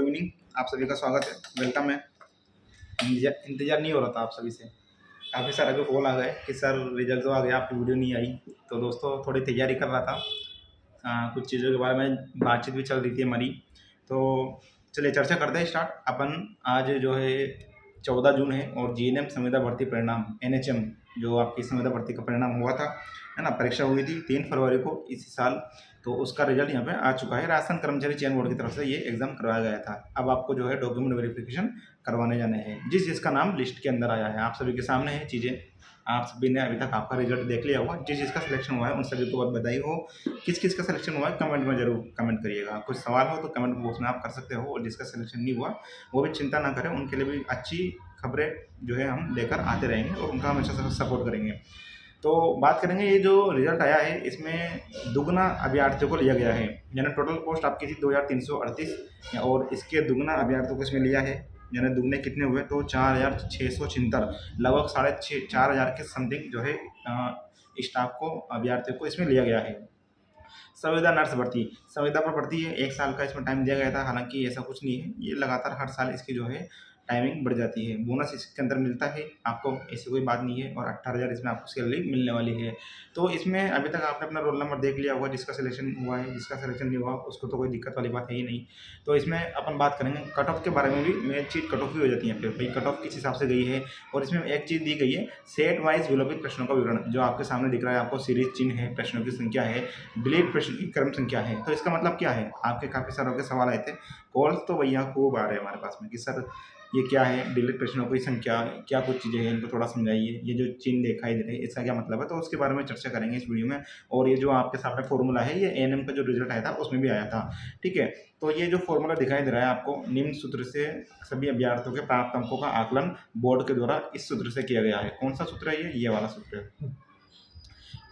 Evening. आप सभी का स्वागत है, वेलकम है। इंतजार नहीं हो रहा था आप सभी से, काफ़ी सारे जो कॉल आ गए कि सर रिजल्ट तो आ गया, आपकी वीडियो नहीं आई। तो दोस्तों थोड़ी तैयारी कर रहा था, कुछ चीज़ों के बारे में बातचीत भी चल रही थी हमारी। तो चलिए चर्चा करते हैं स्टार्ट। अपन आज जो है 14 जून है और जीएनएम संविदा भर्ती परिणाम एनएचएम जो आपकी संविदा भर्ती का परिणाम हुआ था, है ना, परीक्षा हुई थी 3 फरवरी को इसी साल। तो उसका रिजल्ट यहाँ पे आ चुका है। राजस्थान कर्मचारी चयन बोर्ड की तरफ से ये एग्ज़ाम करवाया गया था। अब आपको जो है डॉक्यूमेंट वेरिफिकेशन करवाने जाने हैं। जिसका नाम लिस्ट के अंदर आया है आप सभी के सामने है चीज़ें। आप सभी ने अभी तक आपका रिजल्ट देख लिया होगा। जिसका सिलेक्शन हुआ है उन सभी को बधाई हो। किस का सिलेक्शन हुआ है कमेंट में ज़रूर कमेंट करिएगा। कुछ सवाल हो तो कमेंट बॉक्स में आप कर सकते हो, और जिसका सिलेक्शन नहीं हुआ वो भी चिंता ना करें, उनके लिए भी अच्छी खबरें जो है हम लेकर आते रहेंगे और उनका हमेशा सपोर्ट करेंगे। तो बात करेंगे, ये जो रिजल्ट आया है इसमें दुगना अभ्यर्थियों को लिया गया है। यानी टोटल पोस्ट आपकी थी 2338 और इसके दुगना अभ्यर्थियों को इसमें लिया है। यानी दुगने कितने हुए तो 4676, लगभग 4500 के समथिंग जो है स्टाफ को अभ्यर्थियों को इसमें लिया गया है। संविदा नर्स भर्ती, संविदा पर भर्ती है, 1 साल का इसमें टाइम दिया गया था। हालांकि ऐसा कुछ नहीं है, ये लगातार हर साल इसकी जो है टाइमिंग बढ़ जाती है। बोनस इसके अंदर मिलता है आपको, ऐसी कोई बात नहीं है, और 18,000 इसमें आपको सैलरी मिलने वाली है। तो इसमें अभी तक आपने अपना रोल नंबर देख लिया होगा, जिसका सिलेक्शन हुआ है, जिसका सिलेक्शन नहीं हुआ उसको तो कोई दिक्कत वाली बात है ही नहीं। तो इसमें अपन बात करेंगे कट ऑफ के बारे में भी। मेन चीज़ कट ऑफ ही हो जाती है, फिर भाई कट ऑफ किस हिसाब से गई है। और इसमें एक चीज़ दी गई है, सेट वाइज विलोपित प्रश्नों का विवरण, जो आपके सामने दिख रहा है आपको। सीरीज चिन्ह है, प्रश्नों की संख्या है, डिलीट प्रश्न की क्रम संख्या है। तो इसका मतलब क्या है, आपके काफ़ी सारों के सवाल आए थे। कॉल्स तो भैया खूब आ रहे हैं हमारे पास में कि सर ये क्या है, डिलीट प्रश्नों की संख्या, क्या कुछ चीज़ें हैं, इनको थोड़ा समझाइए। ये जो चिन्ह दिखाई दे रहे हैं इसका क्या मतलब है, तो उसके बारे में चर्चा करेंगे इस वीडियो में। और ये जो आपके सामने फॉर्मूला है, ये एएनएम का जो रिजल्ट आया था उसमें भी आया था, ठीक है। तो ये जो फॉर्मूला दिखाई दे रहा है आपको, निम्न सूत्र से सभी अभ्यर्थियों के प्राप्त अंकों का आकलन बोर्ड के द्वारा इस सूत्र से किया गया है। कौन सा सूत्र है ये वाला सूत्र है।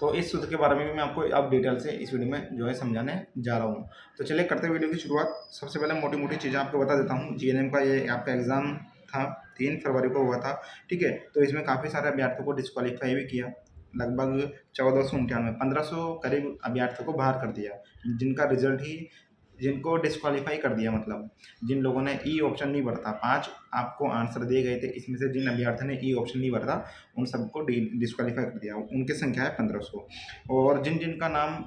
तो इस सूत्र के बारे में भी मैं आपको अब डिटेल से इस वीडियो में जो है समझाने जा रहा हूँ। तो चलिए करते हैं वीडियो की शुरुआत। सबसे पहले मोटी मोटी चीज़ें आपको बता देता हूँ। जीएनएम का ये आपका एग्ज़ाम था, 3 फरवरी को हुआ था, ठीक है। तो इसमें काफ़ी सारे अभ्यर्थियों को डिस्क्वालीफाई भी किया, लगभग 1499 1500 करीब अभ्यर्थियों को बाहर कर दिया, जिनका रिजल्ट ही, जिनको डिस्क्वालीफाई कर दिया, मतलब जिन लोगों ने ई ऑप्शन नहीं भरा था। 5 आपको आंसर दिए गए थे, इसमें से जिन अभ्यर्थियों ने ई ऑप्शन नहीं भरा था उन सबको डिस्क्वालीफाई कर दिया। उनकी संख्या है 1500। और जिनका नाम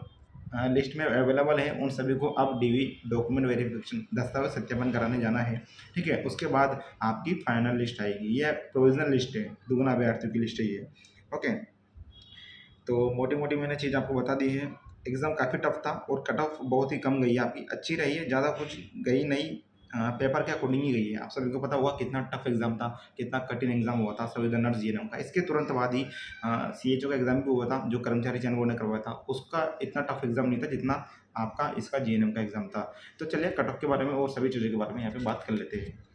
लिस्ट में अवेलेबल है उन सभी को अब डीवी डॉक्यूमेंट वेरिफिकेशन दस्तावेज सत्यापन कराने जाना है, ठीक है। उसके बाद आपकी फाइनल लिस्ट आएगी। ये प्रोविजनल लिस्ट है, दुगना अभ्यर्थियों की लिस्ट है ये, ओके। तो मोटी मोटी मैंने चीज़ आपको बता दी है। एग्ज़ाम काफ़ी टफ था और कट ऑफ बहुत ही कम गई है आपकी, अच्छी रही है, ज़्यादा कुछ गई नहीं, पेपर के अकॉर्डिंग ही गई है। आप सभी को पता हुआ कितना टफ एग्ज़ाम था, कितना कठिन एग्ज़ाम हुआ था संविदा नर्स जीएनएम का। इसके तुरंत बाद ही सीएचओ का एग्ज़ाम भी हुआ था, जो कर्मचारी चयन बोर्ड ने करवाया था। उसका इतना टफ एग्ज़ाम नहीं था जितना आपका इसका जीएनएम का एग्ज़ाम था। तो चलिए कट ऑफ के बारे में और सभी चीज़ों के बारे में यहाँ पे बात कर लेते हैं।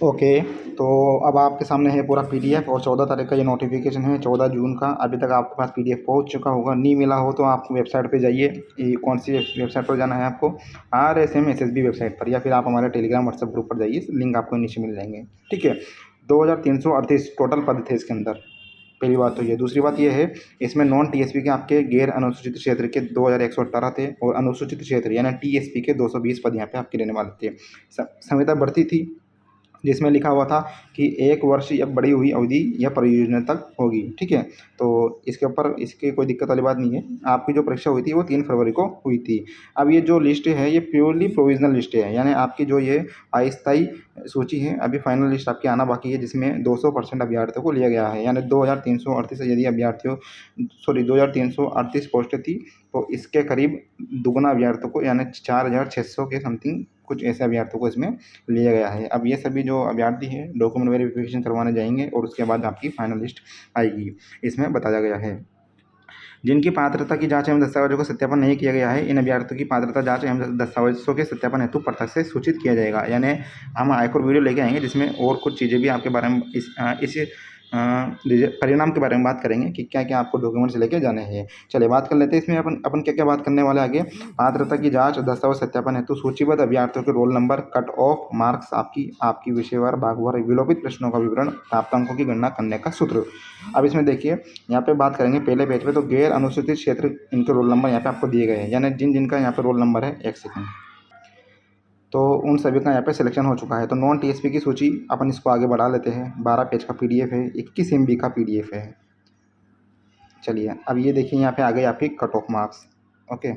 ओके, तो अब आपके सामने है पूरा पीडीएफ, और 14 तारीख का ये नोटिफिकेशन है, 14 जून का। अभी तक आपके पास पीडीएफ पहुंच चुका होगा, नहीं मिला हो तो आप वेबसाइट पे जाइए। ये कौन सी वेबसाइट पर जाना है आपको, RSMSSB वेबसाइट पर, या फिर आप हमारे टेलीग्राम व्हाट्सएप ग्रुप पर जाइए, लिंक आपको नीचे मिल जाएंगे, ठीक है। 2338 टोटल पद थे इसके अंदर, पहली बात तो ये। दूसरी बात ये है, इसमें नॉन टीएसपी के आपके गैर अनुसूचित क्षेत्र के 2118 थे, और अनुसूचित क्षेत्र यानी टीएसपी के 220 पद यहाँ पे आपके रहने वाले थे। संविदा भर्ती थी जिसमें लिखा हुआ था कि 1 वर्ष या बढ़ी हुई अवधि या परियोजना तक होगी, ठीक है। तो इसके ऊपर इसकी कोई दिक्कत वाली बात नहीं है। आपकी जो परीक्षा हुई थी वो 3 फरवरी को हुई थी। अब ये जो लिस्ट है ये प्योरली प्रोविजनल लिस्ट है, यानी आपकी जो ये अस्थायी सूची है, अभी फाइनल लिस्ट आपकी आना बाकी है, जिसमें 200% अभ्यर्थियों को लिया गया है। यानी 2338 यदि अभ्यर्थियों 2338 पोस्टें थी, तो इसके करीब दुगुना अभ्यर्थियों को, यानी 4600 के समथिंग कुछ ऐसे अभ्यर्थियों को इसमें लिया गया है। अब ये सभी जो अभ्यर्थी हैं डॉक्यूमेंट वेरिफिकेशन करवाने जाएंगे, और उसके बाद आपकी फाइनल लिस्ट आएगी। इसमें बताया गया है जिनकी पात्रता की जांच एवं दस्तावेजों का सत्यापन नहीं किया गया है, इन अभ्यर्थियों की पात्रता जांच एवं दस्तावेजों के सत्यापन हेतु पृथक से सूचित किया जाएगा। यानी हम आयकर वीडियो लेके आएंगे जिसमें और कुछ चीज़ें भी आपके बारे में इस परिणाम के बारे में बात करेंगे कि क्या क्या आपको डॉक्यूमेंट्स लेके जाने हैं। चलिए बात कर लेते हैं इसमें अपन अपन क्या क्या बात करने वाले आगे। पात्रता की जांच, दस्तावेज सत्यापन हेतु सूचीबद्ध अभ्यर्थियों के roll number, cut off marks, आपकी आपकी विषयवार भागवार विलोपित प्रश्नों का विवरण, प्राप्तांकों की गणना करने का सूत्र। अब इसमें देखिए यहाँ पे बात करेंगे पहले पेज पे, तो गैर अनुसूचित क्षेत्र इनके रोल नंबर यहाँ पे आपको दिए गए हैं, यानी जिन जिनका यहाँ पे रोल नंबर है, एक सेकंड, तो उन सभी का यहाँ पे सिलेक्शन हो चुका है। तो नॉन टीएसपी की सूची अपन इसको आगे बढ़ा लेते हैं। 12 पेज का पीडीएफ है, 21 एमबी का पीडीएफ है। चलिए अब ये देखिए यहाँ पे आ गई आपकी cut off marks. Okay,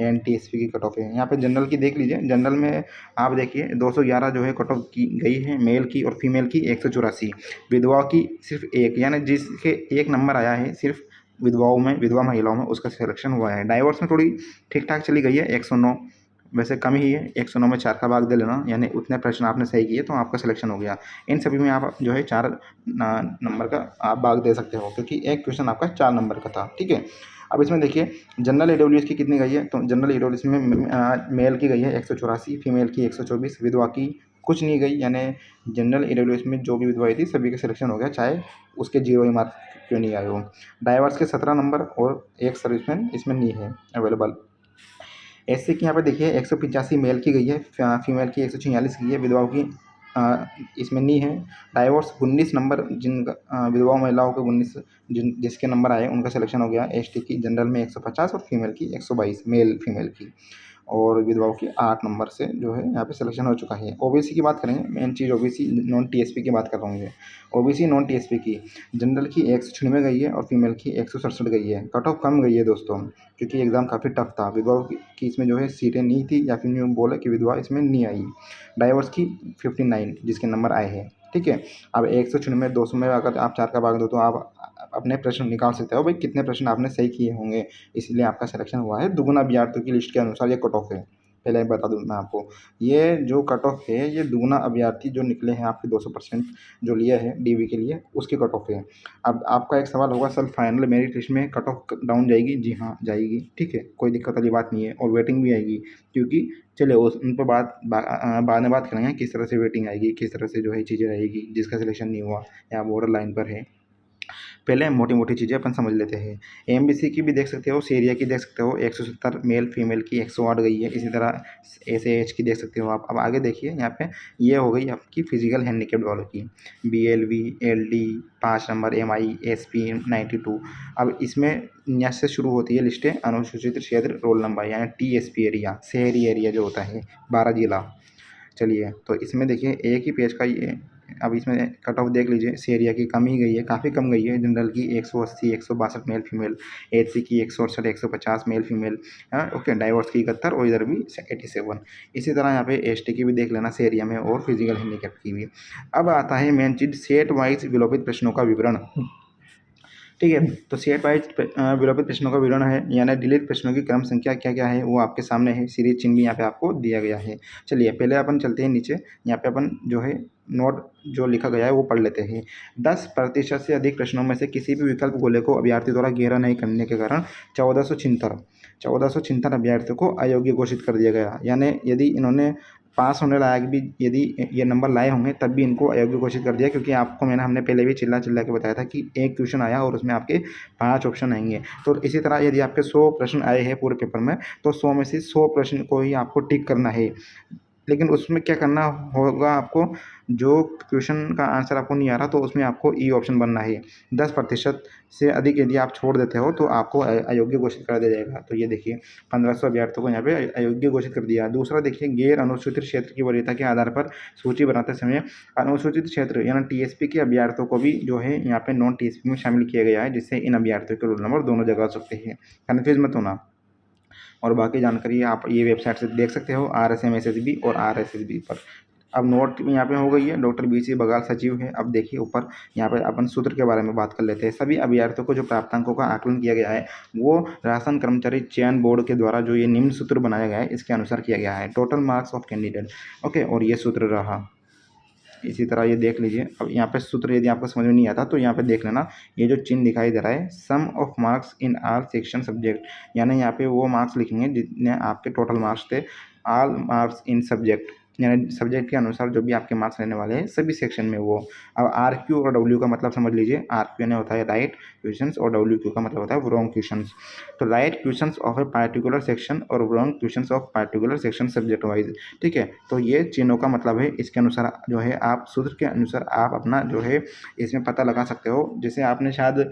N TSP की कट ऑफ है। यहाँ पे जनरल की देख लीजिए, जनरल में आप देखिए 211 जो है कट ऑफ की गई है, मेल की और फीमेल की 184, विधवा की सिर्फ एक, यानी जिसके एक नंबर आया है सिर्फ विधवाओं में, विधवा महिलाओं में उसका सिलेक्शन हुआ है। डाइवोर्स में थोड़ी ठीक ठाक चली गई है, 109, वैसे कम ही है, 109 में 4 का भाग दे लेना, यानी उतने प्रश्न आपने सही किए तो आपका सिलेक्शन हो गया। इन सभी में आप जो है 4 नंबर का आप भाग दे सकते हो, क्योंकि एक क्वेश्चन आपका 4 नंबर का था। ठीक है, अब इसमें देखिए जनरल ईडब्ल्यूएस की कितनी गई है, तो जनरल ईडब्ल्यूएस में मेल की गई है 184, फीमेल की 124, विधवा की कुछ नहीं गई, यानी जनरल ईडब्ल्यूएस में जो भी विधवाएं थी सभी का सिलेक्शन हो गया, चाहे उसके 0 ही मार्क क्यों नहीं आए हो। डाइवर्स के 17 नंबर और एक सर्विसमैन इसमें नहीं है अवेलेबल। एससी की यहाँ पे देखिए 185 मेल की गई है, फीमेल की 146 की है, विधवाओं की इसमें नहीं है। डाइवोर्स 19 नंबर, जिन विधवा महिलाओं के 19 जिसके नंबर आए उनका सिलेक्शन हो गया। एसटी की जनरल में 150 और फीमेल की 122, मेल फीमेल की, और विधवाओं की 8 नंबर से जो है यहाँ पे सिलेक्शन हो चुका है। ओबीसी की बात करेंगे, मेन चीज़ ओबीसी नॉन टीएसपी की बात कर रहा हूँ। ओबीसी नॉन टीएसपी की जनरल की 196 गई है और फीमेल की 167 गई है। कट ऑफ कम गई है दोस्तों, क्योंकि एग्ज़ाम काफ़ी टफ था। विधवा की इसमें जो है सीटें नहीं थी, या फिर यूँ बोले कि विधवा इसमें नहीं आई। डाइवर्स की 59 जिसके नंबर आए हैं। ठीक है, अब 196 200 में अगर आप 4 का भाग दो तो आप अपने प्रश्न निकाल सकते हो भाई कितने प्रश्न आपने सही किए होंगे, इसलिए आपका सिलेक्शन हुआ है। दुगुना अभ्यर्थियों की लिस्ट के अनुसार ये कट ऑफ है, पहले बता दूँ मैं आपको। ये जो कट ऑफ है ये दुगुना अभ्यर्थी जो निकले हैं आपके 200% जो लिया है डीवी के लिए, उसकी कट ऑफ है। अब आपका एक सवाल होगा, सर फाइनल मेरिट लिस्ट में कट ऑफ डाउन जाएगी? जी हाँ जाएगी, ठीक है, कोई दिक्कत वाली बात नहीं है, और वेटिंग भी आएगी, क्योंकि चलिए उन पर बाद में बात करेंगे किस तरह से वेटिंग आएगी, किस तरह से जो है चीज़ें रहेगी, जिसका सिलेक्शन नहीं हुआ या बॉर्डर लाइन पर है। पहले मोटी मोटी चीज़ें अपन समझ लेते हैं। एमबीसी की भी देख सकते हो, सीरिया की देख सकते हो, 170 मेल फीमेल की 108 गई है। इसी तरह एसएएच की देख सकते हो आप। अब आगे देखिए यहाँ पे ये हो गई आपकी फिजिकल हैंडीकैप्ड वालों की, BLV, LD 5 number, MI, SP 92। अब इसमें यहाँ से शुरू होती है लिस्टें अनुसूचित क्षेत्र रोल नंबर, यानी टीएसपी एरिया, शहरी एरिया जो होता है 12 जिला। चलिए तो इसमें देखिए एक ही पेज का ये, अब इसमें कट ऑफ देख लीजिए, इस एरिया की कम ही गई है, काफ़ी कम गई है। जनरल की 180, 162 मेल फीमेल, एचसी की 168, 150 मेल फीमेल, ओके, डाइवर्स की 71 और इधर भी 87। इसी तरह यहाँ पे एसटी की भी देख लेना इस एरिया में, और फिजिकल हैंडीकैप की भी। अब आता है मेन चीज़, सेट वाइज विलोपित प्रश्नों का विवरण। ठीक है, तो सेट वाइज विलोपित प्रश्नों का विवरण है, यानी डिलीट प्रश्नों की क्रम संख्या क्या क्या है वो आपके सामने है। सीरीज चिन्ह भी यहाँ पे आपको दिया गया है। चलिए पहले अपन चलते हैं नीचे, यहाँ पे अपन जो है नोट जो लिखा गया है वो पढ़ लेते हैं। 10% से अधिक प्रश्नों में से किसी भी विकल्प गोले को अभ्यर्थी द्वारा घेरा नहीं करने के कारण 1476 अभ्यर्थियों को अयोग्य घोषित कर दिया गया। यानी यदि इन्होंने पास होने लायक भी यदि ये नंबर लाए होंगे तब भी इनको अयोग्य घोषित कर दिया, क्योंकि आपको हमने पहले भी चिल्ला चिल्ला के बताया था कि एक क्वेश्चन आया और उसमें आपके 5 ऑप्शन आएंगे। तो इसी तरह यदि आपके 100 प्रश्न आए हैं पूरे पेपर में, तो 100 में से 100 प्रश्न को ही आपको टिक करना है। लेकिन उसमें क्या करना होगा आपको, जो क्वेश्चन का आंसर आपको नहीं आ रहा तो उसमें आपको ई ऑप्शन बनना है। 10% से अधिक यदि आप छोड़ देते हो तो आपको अयोग्य घोषित कर दिया जाएगा। तो ये देखिए 1500 अभ्यर्थियों को यहाँ पे अयोग्य घोषित कर दिया। दूसरा देखिए, गैर अनुसूचित क्षेत्र की वरीयता के आधार पर सूची बनाते समय अनुसूचित क्षेत्र यानी टीएसपी के अभ्यर्थियों को भी जो है यहाँ पे नॉन टीएसपी में शामिल किया गया है, जिससे इन अभ्यर्थियों के रोल नंबर दोनों जगह आ सकते हैं। कन्फ्यूज मत होना। और बाकी जानकारी आप ये वेबसाइट से देख सकते हो, RSMSSB और RSSB पर। अब नोट यहाँ पे हो गई है, डॉक्टर BC बघाल सचिव है। अब देखिए ऊपर यहाँ पे अपन सूत्र के बारे में बात कर लेते हैं। सभी अभ्यर्थियों को जो प्राप्तांकों का आकलन किया गया है वो राशन कर्मचारी चयन बोर्ड के द्वारा जो ये निम्न सूत्र बनाया गया है इसके अनुसार किया गया है। Total marks of candidate, okay, और ये सूत्र रहा। इसी तरह ये देख लीजिए। अब यहाँ पे सूत्र यदि आपको समझ में नहीं आता तो यहाँ पे देख लेना, ये जो चिन्ह दिखाई दे रहा है, sum of marks in all section subject, यानी यहाँ पे वो मार्क्स लिखेंगे जितने आपके टोटल मार्क्स थे, ऑल मार्क्स इन सब्जेक्ट, यानी सब्जेक्ट के अनुसार जो भी आपके मार्क्स रहने वाले हैं सभी सेक्शन में वो। अब आर क्यू और डब्ल्यू का मतलब समझ लीजिए। आर क्यू यानी होता है राइट क्वेश्चंस और डब्ल्यू क्यू का मतलब होता है रॉन्ग क्वेश्चंस। तो right questions of a particular section और wrong questions of particular section subject wise. ठीक है, तो ये चिन्हों का मतलब है। इसके अनुसार जो है आप सूत्र के अनुसार आप अपना जो है इसमें पता लगा सकते हो। जैसे आपने शायद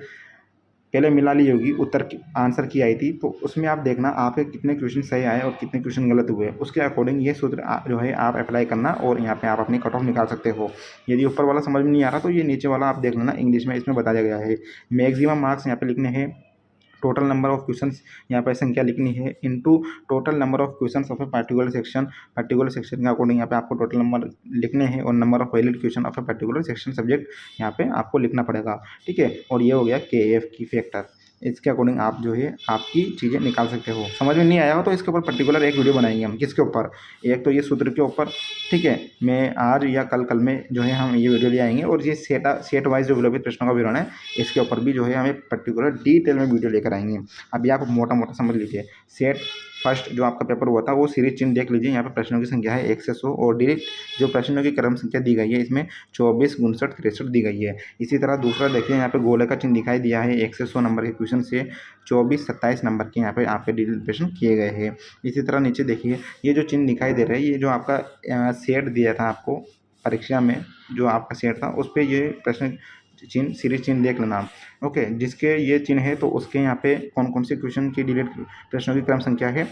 पहले मिला ली होगी उत्तर की आंसर की आई थी, तो उसमें आप देखना आपके कितने क्वेश्चन सही आए और कितने क्वेश्चन गलत हुए। उसके अकॉर्डिंग ये सूत्र जो है आप अप्लाई करना और यहाँ पे आप अपनी कट ऑफ निकाल सकते हो। यदि ऊपर वाला समझ में नहीं आ रहा तो ये नीचे वाला आप देख लेना, इंग्लिश में इसमें बताया गया है। मैक्सिमम मार्क्स यहाँ पे लिखने हैं, टोटल नंबर ऑफ क्वेश्चंस यहाँ पर संख्या लिखनी है into total number of questions of a particular section के अकॉर्डिंग यहाँ पे आपको टोटल नंबर लिखने हैं और number of valid question of a particular section subject यहाँ पे आपको लिखना पड़ेगा। ठीक है, और ये हो गया KF की फैक्टर। इसके अकॉर्डिंग आप जो है आपकी चीज़ें निकाल सकते हो। समझ में नहीं आया हो तो इसके ऊपर पर्टिकुलर एक वीडियो बनाएंगे हम। किसके ऊपर? एक तो ये सूत्र के ऊपर, ठीक है, मैं आज या कल में जो है हम ये वीडियो ले आएंगे। और ये सेट वाइज जो विलोपित प्रश्नों का विवरण है इसके ऊपर भी जो है हमें पर्टिकुलर डिटेल में वीडियो लेकर आएंगे। अभी आप मोटा मोटा समझ लीजिए। सेट फर्स्ट जो आपका पेपर हुआ था वो सीरीज चिन्ह देख लीजिए। यहाँ पे प्रश्नों की संख्या है 1 से 100 और डायरेक्ट जो प्रश्नों की क्रम संख्या दी गई है इसमें 24, 59, 63 दी गई है। इसी तरह दूसरा देखिए, यहाँ पे गोले का चिन्ह दिखाई दिया है 1 से 100 नंबर के क्वेश्चन से 24, 27 नंबर के यहाँ पे आपके डिटेल प्रश्न किए गए हैं। इसी तरह नीचे देखिए ये जो चिन्ह दिखाई दे रहा है, ये जो आपका सेट दिया था आपको परीक्षा में, जो आपका सेट था उस पर ये प्रश्न चिन्ह सीरीज चिन्ह देख लेना। ओके, जिसके ये चिन्ह है तो उसके यहाँ पे कौन कौन से क्वेश्चन की डिलीट प्रश्नों की क्रम संख्या है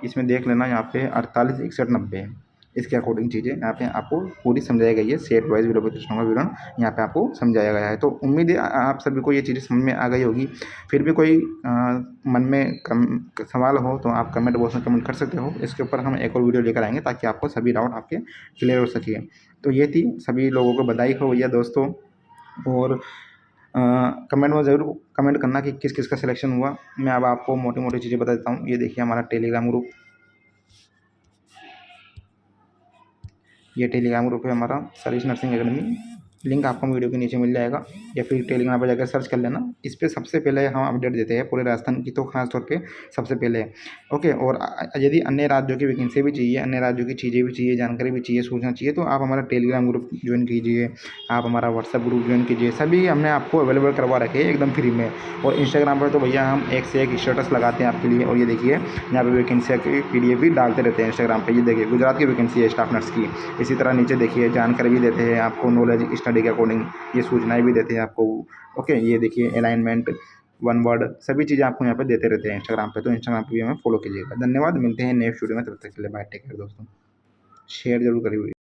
इसमें देख लेना। यहाँ पे 48, 61, 90 इसके अकॉर्डिंग चीज़ें यहाँ पे आपको पूरी समझाई गई है। सेट वाइज विलोपित प्रश्नों का विवरण यहाँ पे आपको समझाया गया है। तो उम्मीद है आप सभी को ये चीज़ें समझ में आ गई होगी। फिर भी कोई मन में सवाल हो तो आप कमेंट बॉक्स में कमेंट कर सकते हो। इसके ऊपर हम एक और वीडियो लेकर आएंगे ताकि आपको सभी डाउट आपके क्लियर हो सके। तो ये थी, सभी लोगों को बधाई हो भैया दोस्तों। और कमेंट में ज़रूर कमेंट करना कि किस किस का सिलेक्शन हुआ। मैं अब आपको मोटी मोटी चीज़ें बता देता हूँ। ये देखिए हमारा टेलीग्राम ग्रुप, ये टेलीग्राम ग्रुप है हमारा सरीश नर्सिंग एकेडमी। लिंक आपको वीडियो के नीचे मिल जाएगा या फिर टेलीग्राम पर जाकर सर्च कर लेना। इस पर सबसे पहले हम अपडेट देते हैं पूरे राजस्थान की, तो खास तौर पे सबसे पहले। ओके, और यदि अन्य राज्यों की वैकेंसी भी चाहिए, अन्य राज्यों की चीज़ें भी चाहिए, जानकारी भी चाहिए, सूचना चाहिए, तो आप हमारा टेलीग्राम ग्रुप ज्वाइन कीजिए, आप हमारा व्हाट्सएप ग्रुप ज्वाइन कीजिए। सभी हमने आपको अवेलेबल करवा रखे हैं एकदम फ्री में। और इंस्टाग्राम पर तो भैया हम एक से एक स्टेटस लगाते हैं आपके लिए। और ये देखिए यहाँ पर वैकेंसी की PDF भी डालते रहते हैं इंस्टाग्राम पर। ये देखिए गुजरात की वैकेंसी है स्टाफ नर्स की। इसी तरह नीचे देखिए जानकारी भी देते हैं आपको, नॉलेज स्टडी के अकॉर्डिंग ये सूचनाएं भी देते हैं आपको। ओके, ये देखिए अलाइनमेंट, वन वर्ड, सभी चीज़ें आपको यहाँ पे देते रहते हैं इंस्टाग्राम पे। तो इंस्टाग्राम पे भी हमें फॉलो कीजिएगा। धन्यवाद, मिलते हैं नेक्स्ट वीडियो में, तब तक के लिए बाय, टेक केयर दोस्तों। शेयर जरूर करिए।